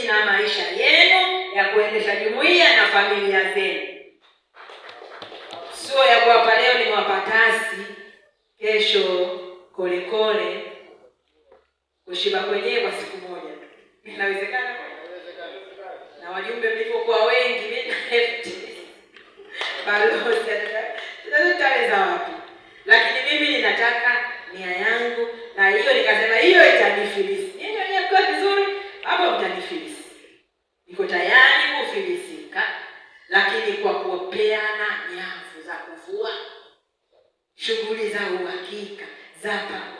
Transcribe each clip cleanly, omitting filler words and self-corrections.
na maisha yenu ya kuendesha jumuiya na familia zenu. Sio ya kuwapa leo ni wapatasi, kesho kolekole, kushiba kwenyewe kwa siku moja. Inawezekana? Na wajumbe mlipokuwa wengi, mimi na balozi tutaweza wapi? Lakini mimi ninataka nia yangu, na hiyo nikasema hiyo itanifilisi. Ninyi wenyewe mko vizuri, hapo mtanifilisi. Niko tayari kufilisika, lakini kwa kupeana nyavu za kuvua, shughuli za uhakika za pamoja.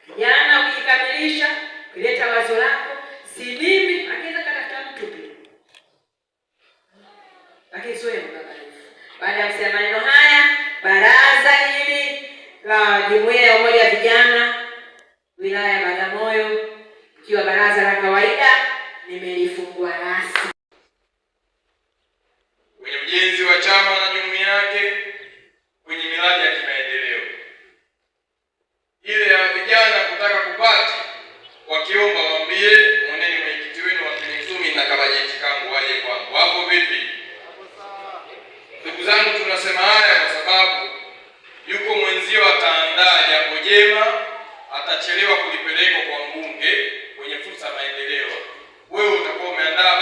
Kijana ukikamilisha kuleta wazo lako, si mimi akiweza katafuta mtu pia, lakini sio mkakatifu. Baada ya kusema maneno haya, baraza hili la jumuiya ya umoja wa vijana wilaya ya Bagamoyo, ikiwa baraza la kawaida, nimelifungua rasmi. Kwenye ujenzi wa chama na jumuiya yake, kwenye miradi ya kimaendeleo ile ya vijana kutaka kupati, wakiomba waambie mweneni mwenyekiti wenu wa Kimisumi na kabajeti kangu waje kwangu. Hapo vipi? Ndugu zangu, tunasema haya kwa sababu yuko mwenzio ataandaa jambo jema, atachelewa kulipeleka kwa mbunge kwenye fursa ya maendeleo. Wewe utakuwa umeandaa